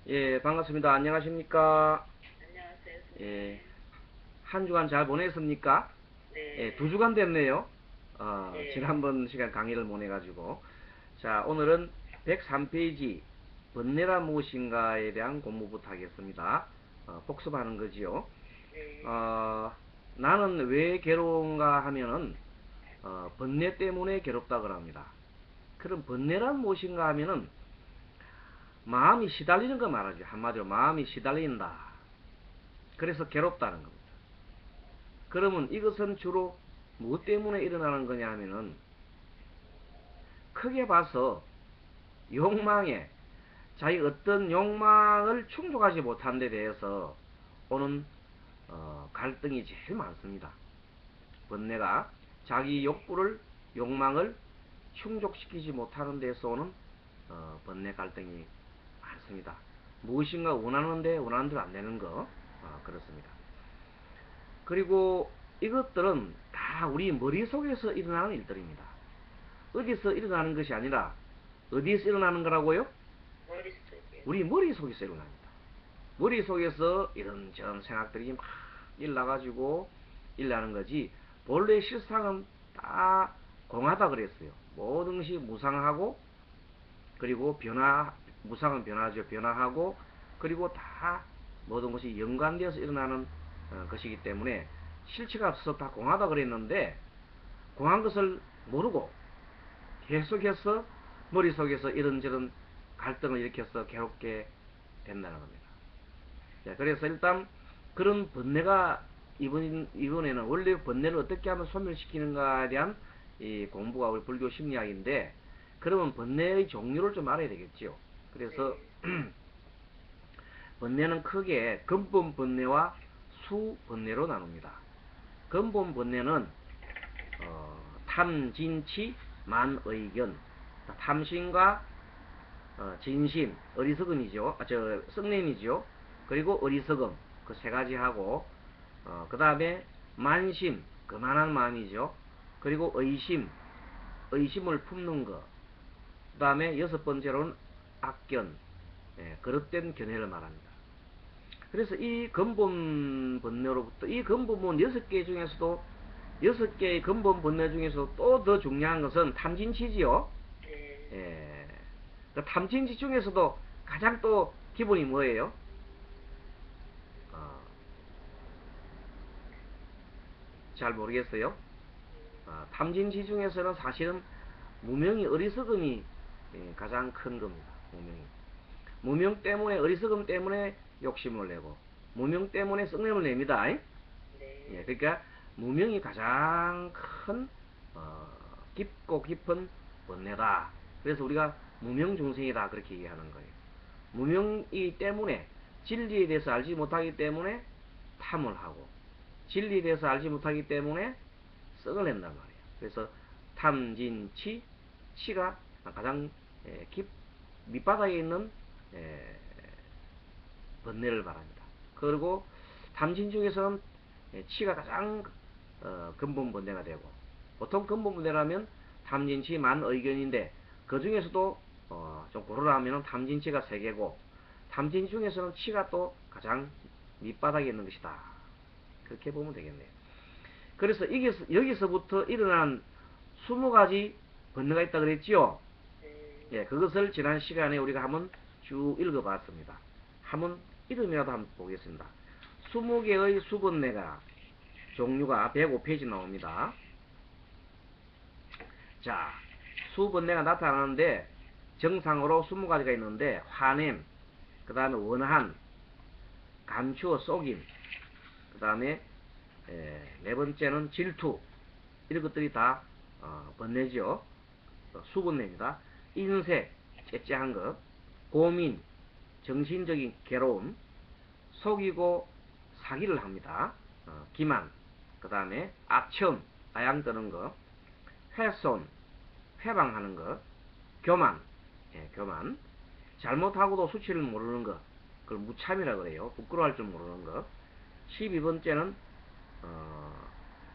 예, 반갑습니다. 안녕하십니까? 안녕하세요, 예, 선생님. 한 주간 잘 보냈습니까? 예, 두 네, 주간 됐네요. 네, 지난번 시간 강의를 못 해가지고. 자, 오늘은 103페이지, 번뇌가 무엇인가에 대한 공부부터 하겠습니다. 복습하는 거지요. 네, 어, 나는 왜 괴로운가 하면은, 번뇌 때문에 괴롭다고 합니다. 그럼 번뇌란 무엇인가 하면은, 마음이 시달리는 거 말하죠. 한마디로 마음이 시달린다. 그래서 괴롭다는 겁니다. 그러면 이것은 주로 무엇 때문에 일어나는 거냐 하면은 크게 봐서 욕망에 자기 어떤 욕망을 충족하지 못한 데 대해서 오는 갈등이 제일 많습니다. 번뇌가 자기 욕구를 욕망을 충족시키지 못하는 데서 오는 번뇌 갈등이 많습니다. 무엇인가 원하는데 원하는 대로 안 되는 거 그렇습니다. 그리고 이것들은 다 우리 머릿속에서 일어나는 일들입니다. 어디서 일어나는 것이 아니라 어디에서 일어나는 거라고요? 머릿속에. 우리 머릿속에서 일어납니다. 머릿속에서 이런저런 생각들이 막 일어나가지고 일어나는 거지 본래 실상은 다 공하다 그랬어요. 모든 것이 무상하고 그리고 무상은 변화죠. 변화하고 그리고 다 모든 것이 연관되어서 일어나는 것이기 때문에 실체가 없어서 다 공하다 그랬는데 공한 것을 모르고 계속해서 머릿속에서 이런저런 갈등을 일으켜서 괴롭게 된다는 겁니다. 자, 그래서 일단 그런 번뇌가 이번에는 원래 번뇌를 어떻게 하면 소멸시키는가에 대한 이 공부가 우리 불교 심리학인데 그러면 번뇌의 종류를 좀 알아야 되겠지요. 그래서 네, 번뇌는 크게 근본 번뇌와 수 번뇌로 나눕니다. 근본 번뇌는 탐진치 만의견 탐심과 진심 어리석음이죠. 썩냄이죠. 그리고 어리석음 그 세 가지 하고 그 다음에 만심 그만한 마음이죠. 그리고 의심을 품는 것. 그 다음에 여섯 번째로는 악견 그릇된 견해를 말합니다. 그래서 이 근본 번뇌로부터 이 근본 여섯 개 중에서도 여섯 개의 근본 번뇌 중에서 또 더 중요한 것은 탐진치지요. 네. 예. 그 탐진치 중에서도 가장 또 기본이 뭐예요? 어, 잘 모르겠어요. 탐진치 중에서는 사실은 무명이 어리석음이 가장 큰 겁니다. 무명이. 무명 때문에 어리석음 때문에 욕심을 내고 무명 때문에 썩냄을 냅니다. 예, 네, 그러니까 무명이 가장 큰 깊고 깊은 번뇌다. 그래서 우리가 무명중생이다 그렇게 얘기하는 거예요. 무명이기 때문에 진리에 대해서 알지 못하기 때문에 탐을 하고 진리에 대해서 알지 못하기 때문에 썩을 낸단 말이에요. 그래서 탐진치 치가 가장 깊 밑바닥에 있는 번뇌를 말합니다. 그리고 탐진 중에서는 치가 가장 근본 번뇌가 되고 보통 근본 번뇌라면 탐진치 만의견인데 그 중에서도 좀 고르라 하면 탐진치가 3개고 탐진 중에서는 치가 또 가장 밑바닥에 있는 것이다. 그렇게 보면 되겠네요. 그래서 여기서부터 일어난 20가지 번뇌가 있다 그랬지요. 네, 예, 그것을 지난 시간에 우리가 한번 쭉 읽어봤습니다. 한번 이름이라도 한번 보겠습니다. 20개의 수번뇌가 종류가 105페이지 나옵니다. 자, 수번뇌가 나타나는데 정상으로 20가지가 있는데 화냄, 그 다음에 원한, 감추어 속임, 그 다음에 네 번째는 질투 이런 것들이 다 번뇌죠. 수번뇌입니다. 인색, 째째한 것, 고민, 정신적인 괴로움, 속이고 사기를 합니다. 기만, 그 다음에 악천, 아양 뜨는 거, 훼손, 회방하는 거, 교만, 교만, 잘못하고도 수치를 모르는 거, 그걸 무참이라 그래요. 부끄러워할 줄 모르는 거. 12번째는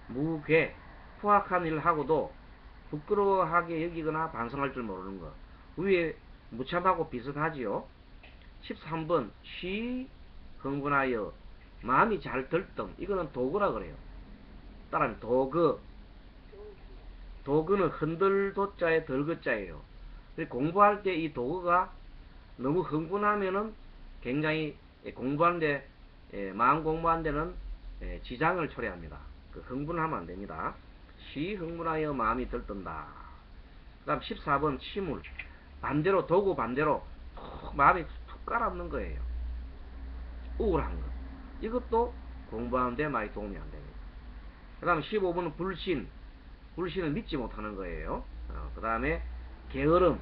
무괴, 후악한 일을 하고도 부끄러워하게 여기거나 반성할 줄 모르는 거. 위에 무참하고 비슷하지요. 13번 쉬 흥분하여 마음이 잘 들뜸. 이거는 도그라 그래요. 따라하면 도그. 도그는 흔들도자의 덜그자예요. 공부할 때 이 도그가 너무 흥분하면은 굉장히 공부하는데 마음 공부하는 데는 지장을 초래합니다. 그 흥분하면 안 됩니다. 쉬 흥분하여 마음이 들뜬다. 그 다음 14번 침울. 반대로 도구 반대로 툭 마음이 툭 깔아엎는 거예요. 우울한 거. 이것도 공부하는데 많이 도움이 안 됩니다. 그 다음 15번은 불신. 불신을 믿지 못하는 거예요. 그 다음에 게으름,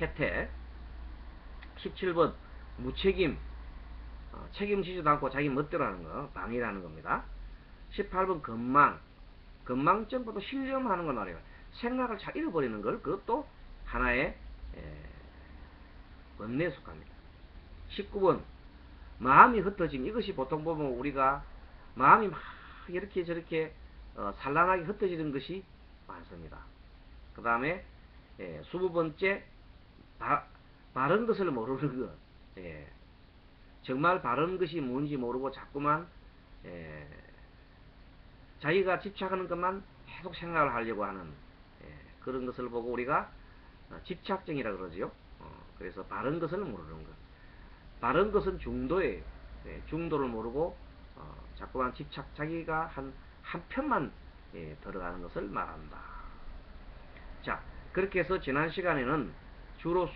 해태. 17번 무책임. 책임지지도 않고 자기 멋대로 하는 거, 방해라는 겁니다. 18번 건망. 건망증보다 신념하는 건 말이에요. 생각을 잘 잃어버리는 걸, 그것도 하나의 번뇌에 속합니다. 19번 마음이 흩어짐. 이것이 보통 보면 우리가 마음이 막 이렇게 저렇게 산란하게 흩어지는 것이 많습니다. 그 다음에 20번째 바른 것을 모르는 것. 정말 바른 것이 뭔지 모르고 자꾸만 자기가 집착하는 것만 계속 생각을 하려고 하는 그런 것을 보고 우리가 집착증이라 그러지요. 그래서 바른 것을 모르는 것. 바른 것은 중도예요. 중도를 모르고 자꾸만 집착, 자기가 한 편만 들어가는 것을 말한다. 자, 그렇게 해서 지난 시간에는 주로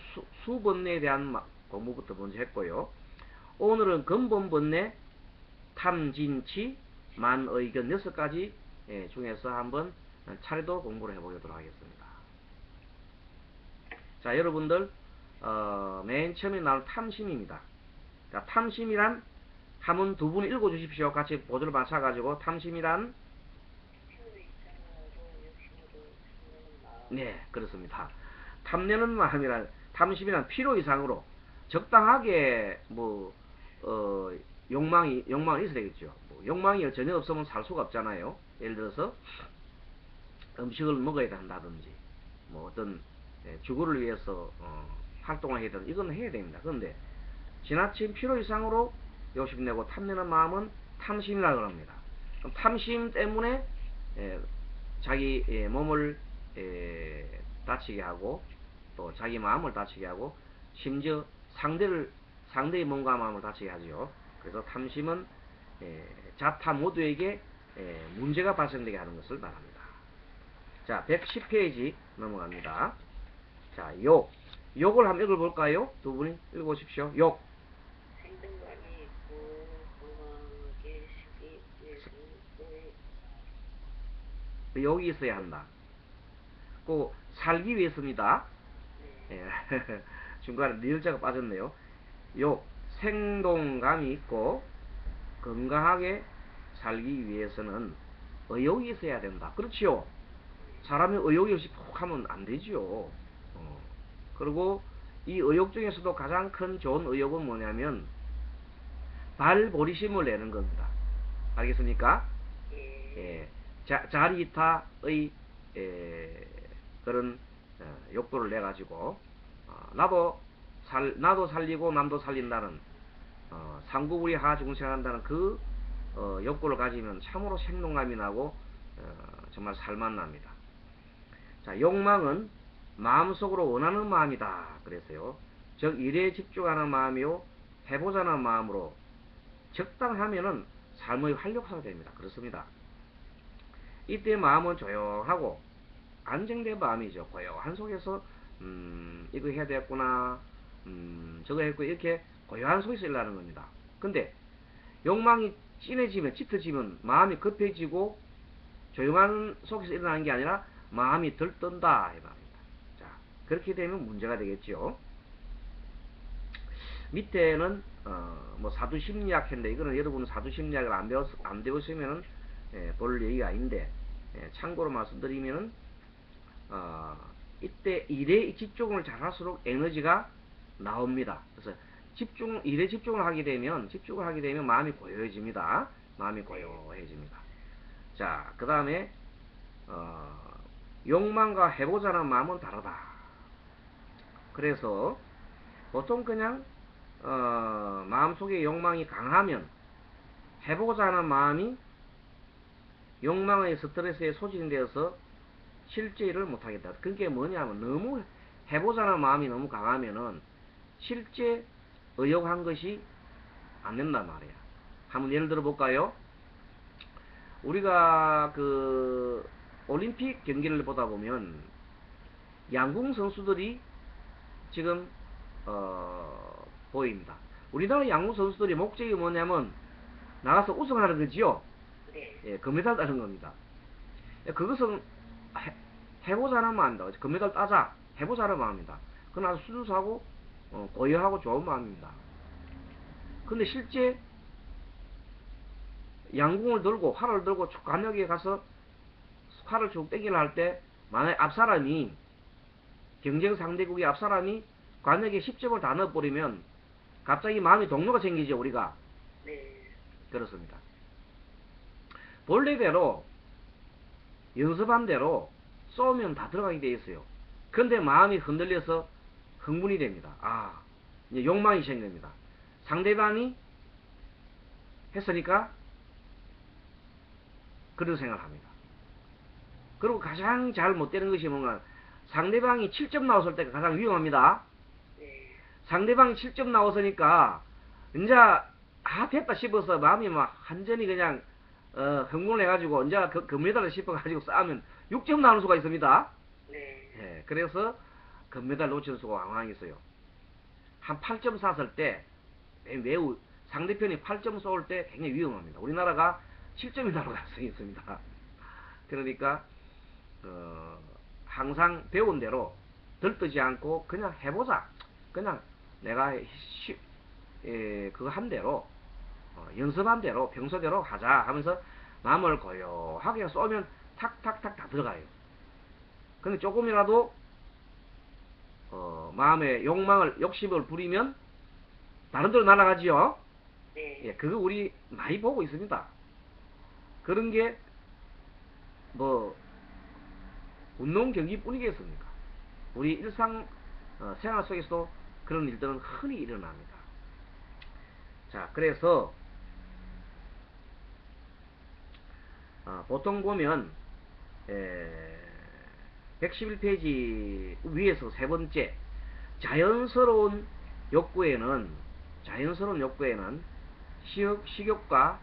수번뇌에 대한 공부부터 먼저 했고요. 오늘은 근본번뇌, 탐진치, 만의견 6가지 중에서 한번 차례도 공부를 해보도록 하겠습니다. 자, 여러분들 맨 처음에 나올 탐심입니다. 자, 탐심이란 한문 두 분 읽어주십시오. 같이 보조를 맞춰가지고 탐심이란 네, 그렇습니다. 탐내는 마음이란 탐심이란 필요 이상으로 적당하게 욕망이 있어야 되겠죠. 욕망이 전혀 없으면 살 수가 없잖아요. 예를 들어서 음식을 먹어야 한다든지 어떤 주거를 위해서 활동을 해야 된다. 이건 해야 됩니다. 그런데 지나친 필요 이상으로 욕심내고 탐내는 마음은 탐심이라고 합니다. 그럼 탐심 때문에 자기 몸을 다치게 하고 또 자기 마음을 다치게 하고 심지어 상대의 몸과 마음을 다치게 하죠. 그래서 탐심은 자타 모두에게 문제가 발생되게 하는 것을 말합니다. 자, 110페이지 넘어갑니다. 자, 욕을 한번 읽어볼까요? 두 분이 읽어보십시오. 욕. 생동감이 있고 건강하게 쉬기 위해서는 욕이 있어야 한다. 꼭 살기 위해서입니다. 중간에 리을자가 빠졌네요. 욕. 생동감이 있고 건강하게 살기 위해서는 의욕이 있어야 된다. 그렇지요. 사람이 의욕이 없이 푹 하면 안 되지요. 그리고 이 의욕 중에서도 가장 큰 좋은 의욕은 뭐냐면 발보리심을 내는 겁니다. 알겠습니까? 자리타의 그런 욕도를 내 가지고 나도 살리고 남도 살린다는 상구부리 하중생한다는 그 욕구를 가지면 참으로 생동감이 나고 정말 살맛납니다. 자, 욕망은 마음속으로 원하는 마음이다 그랬어요. 즉 일에 집중하는 마음이요 해보자는 마음으로 적당하면은 삶의 활력소가 됩니다. 그렇습니다. 이때 마음은 조용하고 안정된 마음이죠. 고요한 속에서 이거 해야 되겠구나, 저거 했고 이렇게 고요한 속에서 일어나는 겁니다. 근데 욕망이 진해지면 짙어지면 마음이 급해지고 조용한 속에서 일어나는 게 아니라 마음이 들뜬다 이 말입니다. 자, 그렇게 되면 문제가 되겠죠. 밑에는 사두심리학 했는데 이거는 여러분 사두심리학을 안 배웠으면 볼 얘기가 아닌데 참고로 말씀드리면은 이때 일에 집중을 잘할수록 에너지가 나옵니다. 그래서 일에 집중을 하게 되면 마음이 고요해집니다. 마음이 고요해집니다. 자, 그 다음에 욕망과 해보자는 마음은 다르다. 그래서 보통 그냥 마음속에 욕망이 강하면 해보고자 하는 마음이 욕망의 스트레스에 소진되어서 실제 일을 못하겠다. 그게 뭐냐면 너무 해보자 하는 마음이 너무 강하면은 실제 의욕한 것이 안 된단 말이야. 한번 예를 들어 볼까요? 우리가 그 올림픽 경기를 보다 보면 양궁 선수들이 지금 보입니다. 우리나라 양궁 선수들이 목적이 뭐냐면 나가서 우승하는 거지요. 네. 예, 금메달 따는 겁니다. 그것은 해보자 하는 마음입니다. 금메달 따자 해보자 하는 마음입니다. 그건 아주 순수하고 고요하고 좋은 마음입니다. 근데 실제 양궁을 들고 활을 들고 관역에 가서 활을 쭉 땡기려 할 때 만약에 앞사람이 경쟁 상대국의 앞사람이 관역에 10점을 다 넣어버리면 갑자기 마음이 동요가 생기죠. 우리가. 네. 그렇습니다. 본래대로 연습한 대로 쏘면 다 들어가게 돼 있어요. 근데 마음이 흔들려서 흥분이 됩니다. 이제 욕망이 생깁니다. 상대방이 했으니까 그런 생각을 합니다. 그리고 가장 잘 못되는 것이 뭔가 상대방이 7점 나왔을 때가 가장 위험합니다. 네. 상대방이 7점 나왔으니까 이제 됐다 싶어서 마음이 막 완전히 그냥 흥분을 해가지고 이제 그 금메달을 싶어가지고 싸우면 6점 나오는 수가 있습니다. 네. 예, 그래서 금메달 놓치는 수가 왕왕 있어요. 한 8점 쐈을 때 매우 상대편이 8점 쏠 때 굉장히 위험합니다. 우리나라가 7점이 나올 가능성이 있습니다. 그러니까 항상 배운 대로 들뜨지 않고 그냥 해보자. 그냥 내가 그거 한 대로 연습한 대로 평소대로 하자 하면서 마음을 고요하게 쏘면 탁탁탁 다 들어가요. 근데 조금이라도 마음에 욕심을 부리면 다른 데로 날아가지요. 네. 예, 그거 우리 많이 보고 있습니다. 그런 게 뭐 운동 경기뿐이겠습니까? 우리 일상 생활 속에서도 그런 일들은 흔히 일어납니다. 자, 그래서 보통 보면 111페이지 위에서 세 번째 자연스러운 욕구에는 식욕과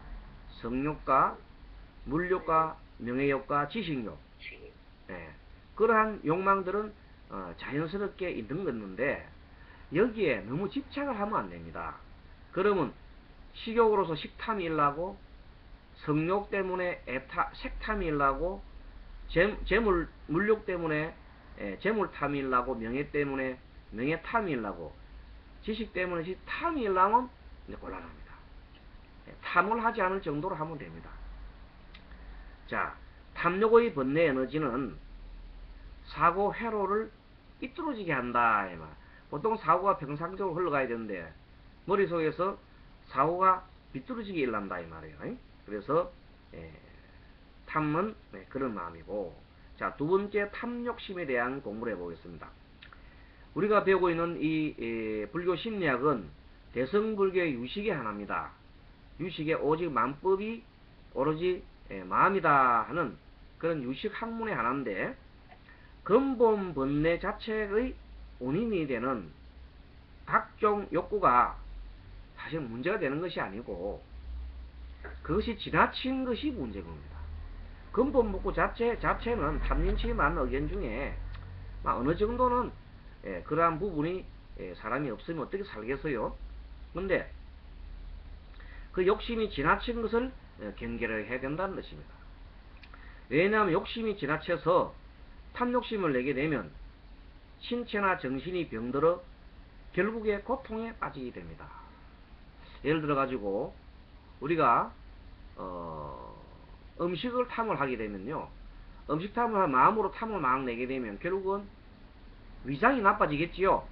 성욕과 물욕과 명예욕과 지식욕, 그러한 욕망들은 자연스럽게 있는 건데 여기에 너무 집착을 하면 안 됩니다. 그러면 식욕으로서 식탐이 일나고 성욕 때문에 색탐이 일나고 물욕 때문에 재물탐이 일나고 명예 때문에 명예탐이 일나고 지식 때문에 탐이 일나면 이제 곤란합니다. 탐을 하지 않을 정도로 하면 됩니다. 자, 탐욕의 번뇌 에너지는 사고 회로를 삐뚤어지게 한다. 보통 사고가 평상적으로 흘러가야 되는데 머릿속에서 사고가 비뚤어지게 일난다 이 말이에요. 그래서 탐은 그런 마음이고, 자, 두 번째 탐욕심에 대한 공부를 해보겠습니다. 우리가 배우고 있는 이 불교 심리학은 대성불교의 유식의 하나입니다. 유식의 오직 만법이 오로지 마음이다 하는 그런 유식 학문의 하나인데, 근본 번뇌 자체의 원인이 되는 각종 욕구가 사실 문제가 되는 것이 아니고 그것이 지나친 것이 문제인 겁니다. 근본 욕구 자체는 탐진치에 맞는 의견 중에 어느 정도는 그러한 부분이 사람이 없으면 어떻게 살겠어요? 근데 그 욕심이 지나친 것을 경계를 해야 된다는 것입니다. 왜냐하면 욕심이 지나쳐서 탐욕심을 내게 되면 신체나 정신이 병들어 결국에 고통에 빠지게 됩니다. 예를 들어 가지고 우리가 음식을 탐을 하게 되면요, 음식 탐을 마음으로 탐을 막 내게 되면 결국은 위장이 나빠지겠지요.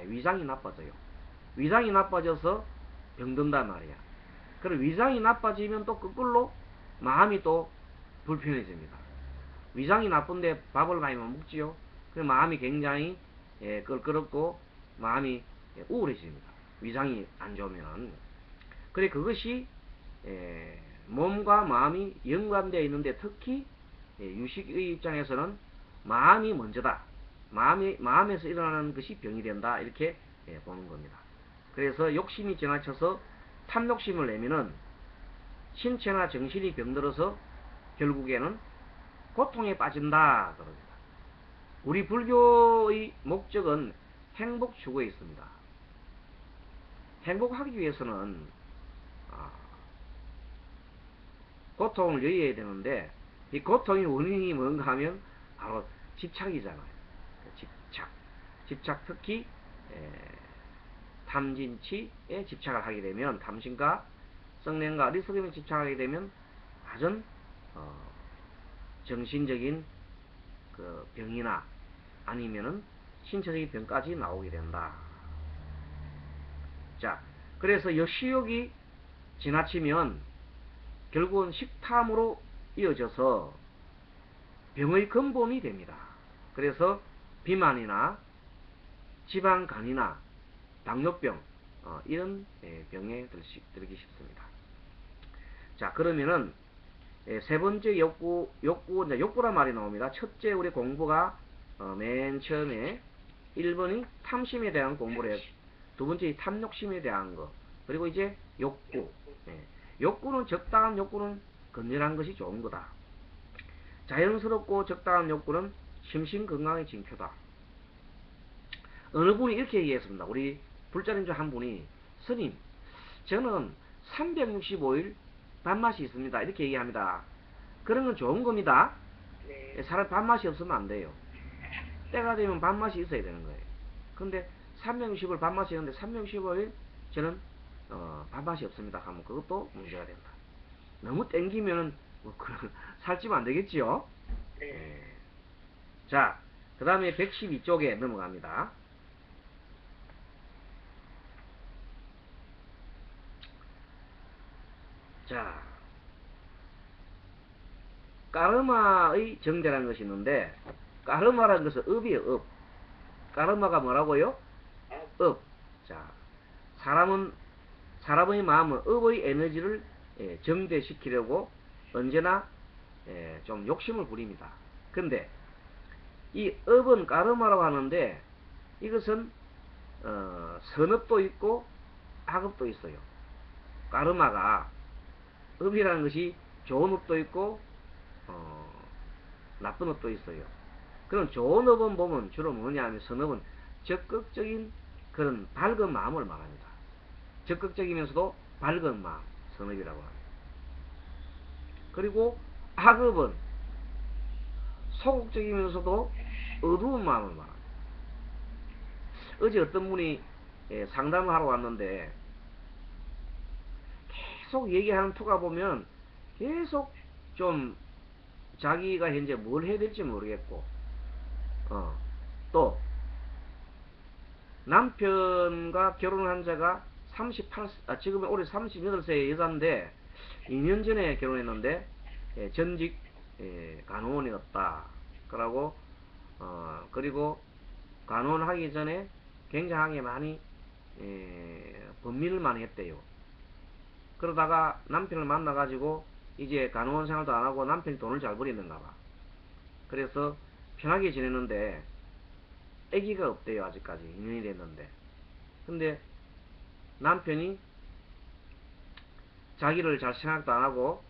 위장이 나빠져요. 위장이 나빠져서 병든단 말이야. 그럼 위장이 나빠지면 또 거꾸로 마음이 또 불편해집니다. 위장이 나쁜데 밥을 많이 못 먹지요. 그럼 마음이 굉장히 껄끄럽고 마음이 우울해집니다. 위장이 안 좋으면. 그래 그것이 몸과 마음이 연관되어 있는데 특히 유식의 입장에서는 마음이 먼저다. 마음에서 일어나는 것이 병이 된다. 이렇게 보는 겁니다. 그래서 욕심이 지나쳐서 탐욕심을 내면은 신체나 정신이 병들어서 결국에는 고통에 빠진다. 그럽니다. 우리 불교의 목적은 행복 추구에 있습니다. 행복하기 위해서는 고통을 여의해야 되는데 이 고통의 원인이 뭔가 하면 바로 집착이잖아요. 집착 특히 탐진치에 집착을 하게 되면 탐심과 성냄과 어리석음에 집착하게 되면 아전 정신적인 그 병이나 아니면은 신체적인 병까지 나오게 된다. 자, 그래서 식욕이 지나치면 결국은 식탐으로 이어져서 병의 근본이 됩니다. 그래서 비만이나 지방간이나 당뇨병 이런 병에 들기 쉽습니다. 자, 그러면은 세 번째 욕구란 말이 나옵니다. 첫째 우리 공부가 맨 처음에 1번이 탐심에 대한 공부를 했고, 두 번째 탐욕심에 대한 거, 그리고 이제 욕구. 욕구는 적당한 욕구는 건전한 것이 좋은 거다. 자연스럽고 적당한 욕구는 심신건강의 징표다. 어느 분이 이렇게 얘기했습니다. 우리 불자님 중 한 분이 스님, 저는 365일 밥맛이 있습니다. 이렇게 얘기합니다. 그런 건 좋은 겁니다. 네. 사람 밥맛이 없으면 안 돼요. 때가 되면 밥맛이 있어야 되는 거예요. 근데 365일 밥맛이 있는데 365일 저는 밥맛이 없습니다 하면 그것도 문제가 된다. 너무 땡기면은 뭐 살찌면 안 되겠지요. 네. 자, 그 다음에 112쪽에 넘어갑니다. 자, 까르마의 정제라는 것이 있는데, 까르마라는 것은 업이에요, 업. 까르마가 뭐라고요? 업. 자, 사람의 마음은 업의 에너지를 정제시키려고 언제나 좀 욕심을 부립니다. 근데 이 업은 까르마라고 하는데 이것은 선업도 있고 악업도 있어요. 까르마가 업이라는 것이 좋은 업도 있고 나쁜 업도 있어요. 그럼 좋은 업은 보면 주로 뭐냐 하면 선업은 적극적인 그런 밝은 마음을 말합니다. 적극적이면서도 밝은 마음, 선업이라고 합니다. 그리고 악업은 소극적이면서도 어두운 마음을 말합니다. 어제 어떤 분이 상담을 하러 왔는데 계속 얘기하는 투가 보면 계속 좀 자기가 현재 뭘 해야 될지 모르겠고 또 남편과 결혼한 지가 지금 올해 38세의 여자인데 2년 전에 결혼했는데 전직 간호원이었다. 그러고 그리고 간호원하기 전에 굉장하게 많이 범민을 많이 했대요. 그러다가 남편을 만나가지고 이제 간호원 생활도 안하고 남편이 돈을 잘 벌이는가 봐. 그래서 편하게 지내는데 아기가 없대요. 아직까지 2년이 됐는데. 근데 남편이 자기를 잘 생각도 안하고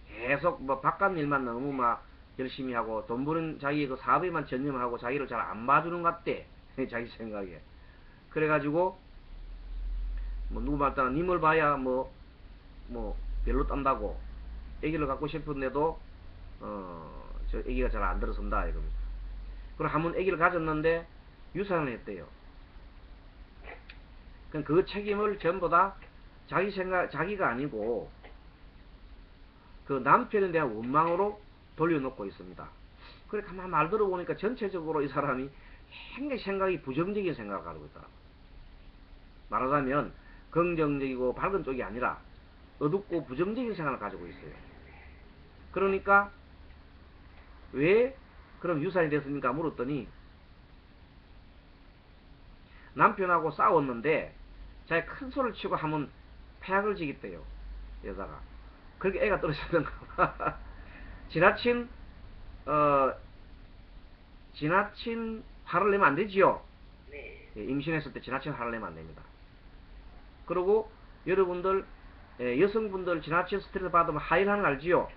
계속 뭐 바깥 일만 너무 막 열심히 하고 돈 버는 자기 그 사업에만 전념하고 자기를 잘 안 봐주는 것 같대. 자기 생각에. 그래가지고 뭐 누구 말 따라 님을 봐야 뭐 별로 딴다고 애기를 갖고 싶은데도 저 애기가 잘 안 들어선다 이러면서. 그리고 한번 애기를 가졌는데 유산을 했대요. 그럼 그 책임을 전부 다 자기가 아니고 그 남편에 대한 원망으로 돌려놓고 있습니다. 그래 가만 말 들어보니까 전체적으로 이 사람이 굉장히 생각이 부정적인 생각을 가지고 있다. 말하자면 긍정적이고 밝은 쪽이 아니라 어둡고 부정적인 생각을 가지고 있어요. 그러니까 왜 그럼 유산이 됐습니까? 물었더니 남편하고 싸웠는데 자기 큰 소리를 치고 하면 폐악을 지겠대요. 여자가. 그렇게 애가 떨어졌던가 봐. 지나친 화를 내면 안 되지요. 네. 예, 임신했을 때 지나친 화를 내면 안 됩니다. 그리고 여러분들 여성분들 지나친 스트레스 받으면 하혈하는 거 알지요?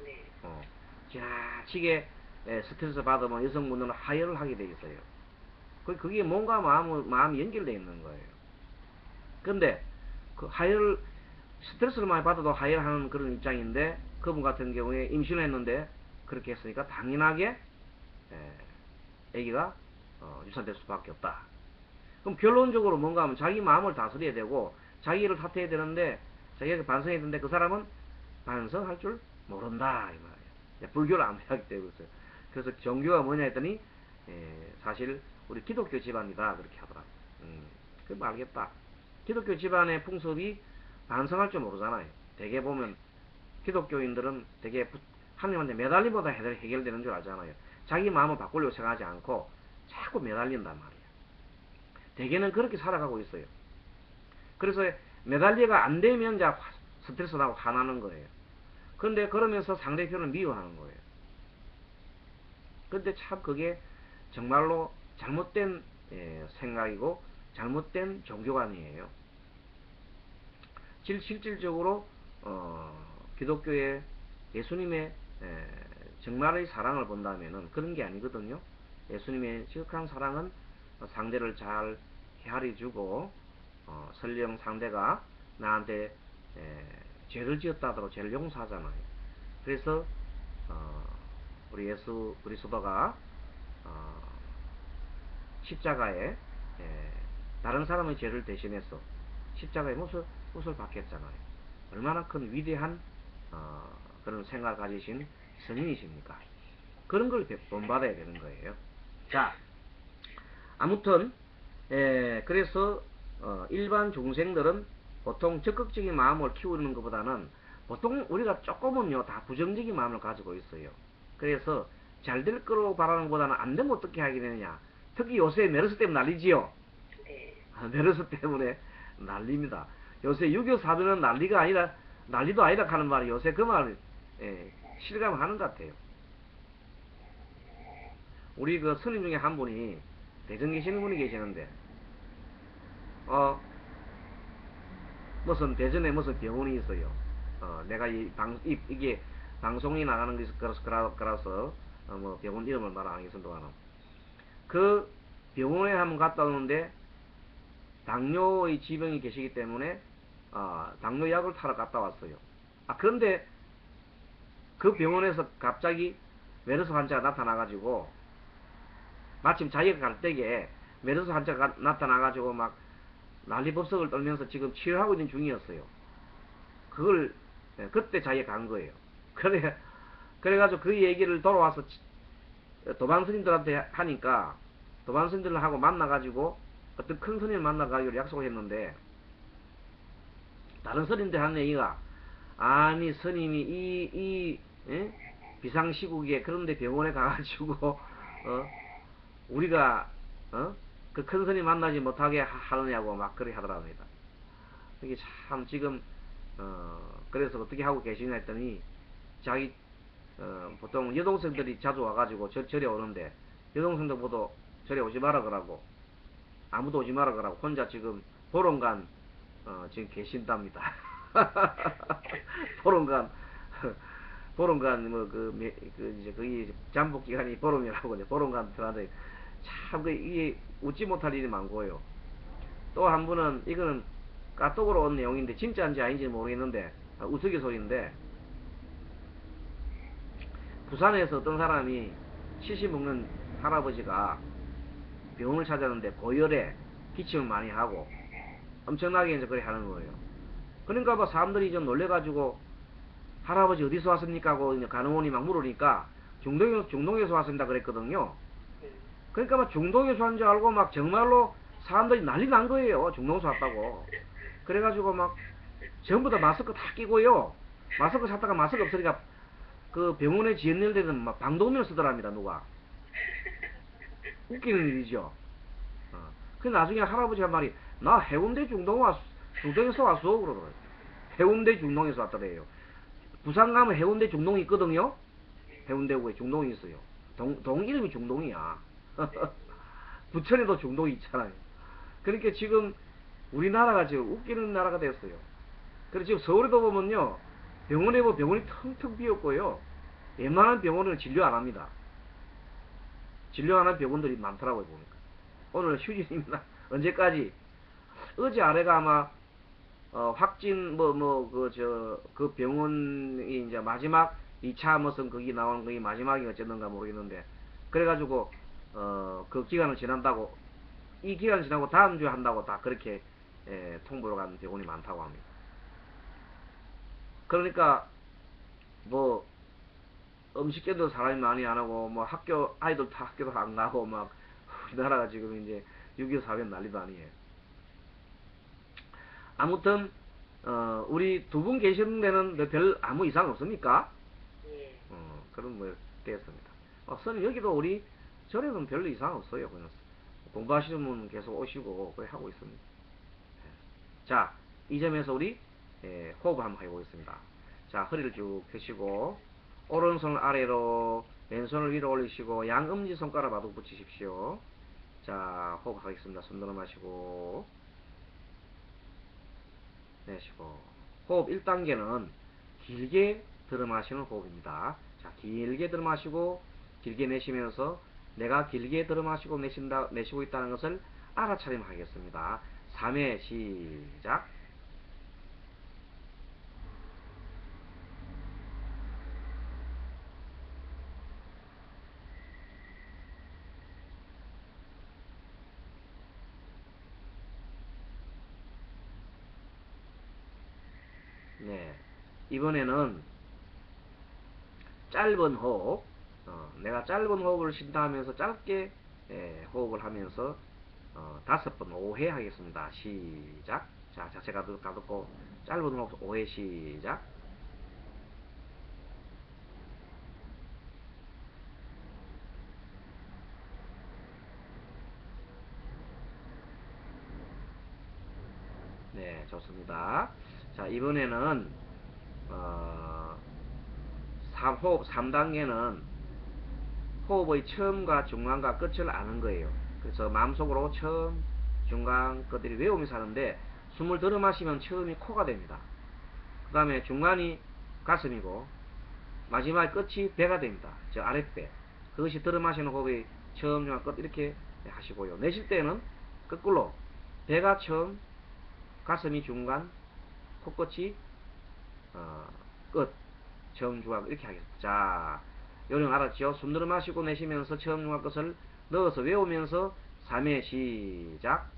네. 지나치게 스트레스 받으면 여성분들은 하혈을 하게 돼 있어요. 그게 뭔가 마음이 연결되어 있는 거예요. 근데 그 스트레스를 많이 받아도 하혈하는 그런 입장인데 그분 같은 경우에 임신을 했는데 그렇게 했으니까 당연하게 아기가 유산될 수밖에 없다. 그럼 결론적으로 뭔가 하면 자기 마음을 다스려야 되고 자기를 탓해야 되는데 자기가 반성해야 되는데 그 사람은 반성할 줄 모른다 이 말이에요. 불교를 안 배웠기 때문에. 그래서 종교가 뭐냐 했더니 사실 우리 기독교 집안이다 그렇게 하더라고. 그럼 알겠다. 기독교 집안의 풍습이 반성할 줄 모르잖아요. 대개 보면 기독교인들은 되게 하나님한테 매달림보다 해결되는 줄 알잖아요. 자기 마음을 바꾸려고 생각하지 않고 자꾸 매달린단 말이에요. 대개는 그렇게 살아가고 있어요. 그래서 매달리가 안 되면 이제 스트레스 나고 화나는 거예요. 그런데 그러면서 상대편을 미워하는 거예요. 근데 참 그게 정말로 잘못된 생각이고 잘못된 종교관이에요. 실질적으로 기독교의 예수님의 정말의 사랑을 본다면은 그런 게 아니거든요. 예수님의 지극한 사랑은 상대를 잘 헤아려주고 설령 상대가 나한테 죄를 지었다 하더라도 죄를 용서하잖아요. 그래서 우리 예수 그리스도가 십자가에 다른 사람의 죄를 대신해서 십자가의 못을 받겠잖아요. 얼마나 큰 위대한 그런 생각을 가지신 성인이십니까? 그런 걸 본받아야 되는 거예요. 자, 아무튼 그래서 일반 중생들은 보통 적극적인 마음을 키우는 것보다는 보통 우리가 조금은요 다 부정적인 마음을 가지고 있어요. 그래서 잘 될 거로 바라는 것보다는 안 되면 어떻게 하게 되느냐. 특히 요새 메르스 때문에 난리지요. 네. 메르스 때문에 난립니다. 요새 유교 사변은 난리도 아니라 하는 말이 요새 그 말 실감하는 것 같아요. 우리 그 스님 중에 한 분이 대전 계시는 분이 계시는데 무슨 대전에 무슨 병원이 있어요. 내가 이게 방송이 나가는 게 그래서 뭐 병원 이름을 말 안 하겠습니다만 그 병원에 한번 갔다 오는데 당뇨의 지병이 계시기 때문에 당뇨약을 타러 갔다 왔어요. 그런데 그 병원에서 갑자기 메르스 환자가 나타나가지고 마침 자기가 갈 때에 메르스 환자가 나타나가지고 막 난리법석을 떨면서 지금 치료하고 있는 중이었어요. 그걸 그때 자기가 간 거예요. 그래가지고 그 얘기를 돌아와서 도반스님들한테 하니까 도반스님들하고 만나가지고 어떤 큰 스님을 만나가지고 약속을 했는데 다른 스님들 하는 얘기가 아니 스님이 비상시국에 그런데 병원에 가가지고 우리가 그 큰 스님 만나지 못하게 하느냐고 막 그렇게 하더라고요. 이게 참 지금 그래서 어떻게 하고 계시냐 했더니 자기 보통 여동생들이 자주 와가지고 절에 오는데 여동생들보다 절에 오지 마라 그러고 아무도 오지 마라 그러고 혼자 지금 보름간 지금 계신답니다. 보름간 이제 거기 잠복 기간이 보름이라고 이제 보름간 들어가는데 참 이게 웃지 못할 일이 많고요. 또 한 분은 이거는 까똑으로 온 내용인데 진짜인지 아닌지 모르겠는데 우스갯소리인데 부산에서 어떤 사람이 70 먹는 할아버지가 병원을 찾았는데 고열에 기침을 많이 하고 엄청나게 이제 그래 하는 거예요. 그러니까 뭐 사람들이 좀 놀래가지고 할아버지 어디서 왔습니까 하고 이제 간호원이 막 물으니까 중동에서 왔습니다 그랬거든요. 그러니까 막 중동에서 온 줄 알고 막 정말로 사람들이 난리 난 거예요. 중동에서 왔다고. 그래가지고 막 전부 다 마스크 다 끼고요. 마스크 샀다가 마스크 없으니까 그 병원에 지연될 때는 막 방독면을 쓰더랍니다 누가. 웃기는 일이죠. 그 나중에 할아버지가 말이, 나 해운대 중동에서 왔어. 그러더라고요. 해운대 중동에서 왔더래요. 부산 가면 해운대 중동이 있거든요. 해운대구에 중동이 있어요. 동 이름이 중동이야. 부천에도 중동이 있잖아요. 그러니까 지금 우리나라가 지금 웃기는 나라가 됐어요. 그래서 지금 서울에도 보면요, 병원에 보면 병원이 텅텅 비었고요. 웬만한 병원은 진료 안 합니다. 진료 안 하는 병원들이 많더라고요, 보니까. 오늘 휴진입니다. 언제까지? 어제 아래가 아마, 확진, 그 병원이 이제 마지막 2차 무슨 거기 나온 거기 마지막이 어쨌는가 모르겠는데, 그래가지고, 그 기간을 지난다고, 이 기간을 지나고 다음 주에 한다고 다 그렇게, 통보로 간 병원이 많다고 합니다. 그러니까, 뭐, 음식점도 사람이 많이 안 하고, 뭐 아이들 다 학교도 안 가고, 막, 우리나라가 지금 이제 6.25 사변 난리도 아니에요. 아무튼, 우리 두 분 계시는 데는 별 아무 이상 없습니까? 예. 그럼 뭐, 됐습니다. 선생님, 여기도 우리 절에는 별로 이상 없어요. 그냥 공부하시는 분 계속 오시고, 그렇게 하고 있습니다. 자, 이 점에서 우리, 호흡을 한번 해보겠습니다. 자, 허리를 쭉 펴시고, 오른손을 아래로, 왼손을 위로 올리시고, 양 엄지손가락 마구 붙이십시오. 자, 호흡하겠습니다. 숨 들어 마시고, 내쉬고. 호흡 1단계는 길게 들어 마시는 호흡입니다. 자, 길게 들어 마시고, 길게 내쉬면서 내가 길게 들어 마시고 내쉬고 있다는 것을 알아차림 하겠습니다. 3회 시작. 네, 이번에는 짧은 호흡, 내가 짧은 호흡을 쉰다 하면서 짧게 호흡을 하면서 5번 5회 하겠습니다. 시작. 자, 자세 가득고 짧은 호흡 5회 시작. 네, 좋습니다. 자, 이번에는 호흡 3단계는 호흡의 처음과 중간과 끝을 아는 거예요. 그래서 마음속으로 처음, 중간, 끝들이 외우면서 하는데, 숨을 들어 마시면 처음이 코가 됩니다. 그 다음에 중간이 가슴이고, 마지막 끝이 배가 됩니다. 저 아랫배. 그것이 들어 마시는 호흡이 처음, 중간, 끝 이렇게 하시고요. 내쉴 때는 거꾸로 배가 처음, 가슴이 중간, 코끝이 끝, 처음, 중간 이렇게 하겠습니다. 자, 요령 알았죠? 숨 들어 마시고 내쉬면서 처음, 중간, 끝을 넣어서 외우면서 3회 시작.